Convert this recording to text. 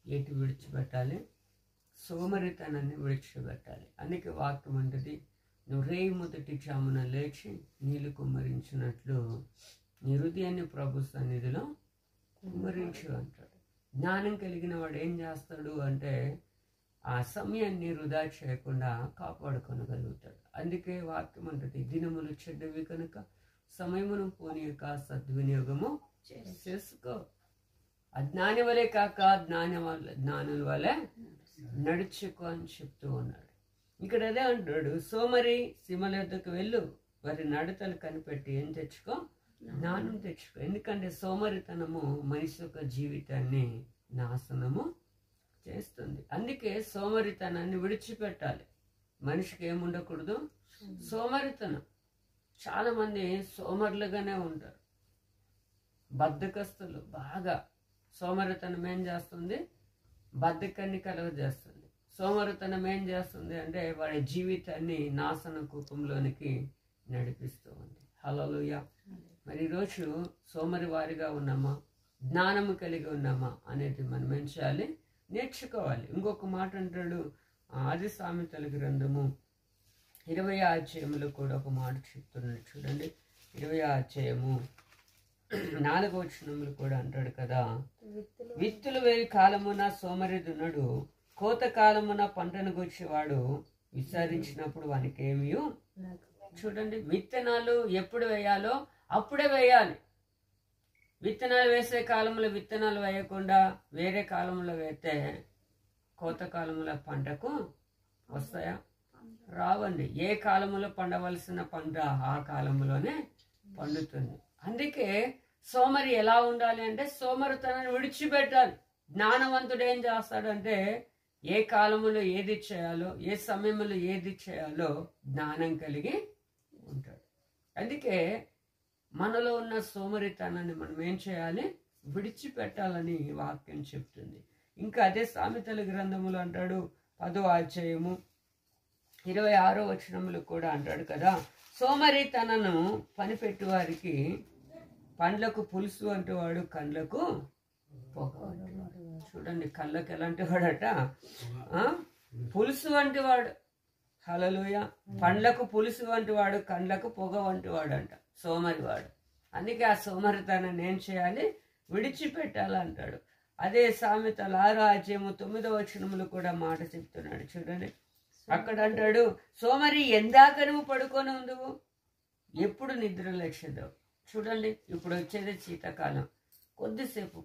ఏటి విడిచిపెట్టాలి? సోమరితనాన్ని విడిచిపెట్టాలి. అందుకే వాక్యం అంటది, నువ్వు రేయి మొదటి జామున లేచి నీళ్లు కుమ్మరించినట్లు నీ హృదయాన్ని ప్రభు సన్నిధిలో కుమ్మరించు అంటాడు. జ్ఞానం కలిగిన వాడు ఏం చేస్తాడు అంటే ఆ సమయాన్ని వృధా చేయకుండా కాపాడుకొనగలుగుతాడు. అందుకే వాక్యం అంటది, దినములు చెడ్డవి కనుక సమయమును పోనీయక సద్వినియోగము చేసుకో. అజ్ఞాని వలె కాక జ్ఞానుల వలె నడుచుకో అని చెప్తూ ఉన్నాడు. ఇక్కడ అదే అంటాడు, సోమరి సీమల యొద్దకు వెళ్ళు, వారి నడతలు కనిపెట్టి ఏం తెచ్చుకో? జ్ఞానం తెచ్చుకో. ఎందుకంటే సోమరితనము మనిషి యొక్క జీవితాన్ని నాశనము చేస్తుంది. అందుకే సోమరితనాన్ని విడిచిపెట్టాలి. మనిషికి ఏముండకూడదు? సోమరితనం. చాలా మంది సోమరులుగానే ఉంటారు, బద్ధకస్తులు. బాగా సోమరితనం ఏం చేస్తుంది? బద్ధకాన్ని కలుగజేస్తుంది. సోమరితనం ఏం చేస్తుంది అంటే వాడి జీవితాన్ని నాశన కూపంలోనికి నడిపిస్తూ ఉంది. హల్లెలూయా. మరి ఈరోజు సోమరి వారిగా ఉన్నామా, జ్ఞానము కలిగి ఉన్నామా అనేది మనం ఏం చేయాలి? నేర్చుకోవాలి. ఇంకొక మాట అంటాడు, ఆది సామెతల గ్రంథము 20వ అధ్యాయములో కూడా ఒక మాట చెప్తున్నాడు. చూడండి, 20వ అధ్యాయము 4వ వచనములు కూడా అంటాడు కదా, విత్తులు వేయి కాలమున సోమరి దున్నడు, కోత కాలమున పంటను గొచ్చేవాడు విచారించినప్పుడు వానికి ఏమీ. చూడండి, విత్తనాలు ఎప్పుడు వేయాలో అప్పుడే వేయాలి. విత్తనాలు వేసే కాలంలో విత్తనాలు వేయకుండా వేరే కాలంలో వేస్తే కోత కాలంలో పంటకు వస్తాయా? రావండి. ఏ కాలంలో పండవలసిన పంట ఆ కాలంలోనే పండుతుంది. అందుకే సోమరి ఎలా ఉండాలి అంటే సోమరితనాన్ని విడిచిపెట్టాలి. జ్ఞానవంతుడు ఏం చేస్తాడంటే ఏ కాలంలో ఏది చేయాలో, ఏ సమయంలో ఏది చేయాలో జ్ఞానం కలిగి ఉంటాడు. అందుకే మనలో ఉన్న సోమరితనాన్ని మనం ఏం చేయాలి? విడిచిపెట్టాలని వాక్యం చెప్తుంది. ఇంకా అదే సామెతల గ్రంథములు అంటాడు, 10వ అధ్యాయము 26వ వచనములు కూడా అంటాడు కదా, సోమరితనను పనిపెట్టు వారికి పండ్లకు పులుసు అంటేవాడు, కండ్లకు పొగ వంటివాడు. చూడండి, కళ్ళకు ఎలాంటి వాడట? పులుసు వంటి వాడు. హల్లెలూయా. పండ్లకు పులుసు వంటి వాడు, కండ్లకు పొగ వంటి వాడు అంట సోమరివాడు. అందుకే ఆ సోమరితనాన్ని ఏం చేయాలి? విడిచిపెట్టాలంటాడు. అదే సామెతల 6వ అధ్యాయము 9వ వచనములు కూడా మాట చెప్తున్నాడు. చూడండి, అక్కడ అంటాడు, సోమరి ఎందాక నువ్వు పడుకొని ఉందువు, ఎప్పుడు నిద్ర లేచెదవు. చూడండి, ఇప్పుడు వచ్చేది శీతాకాలం. కొద్దిసేపు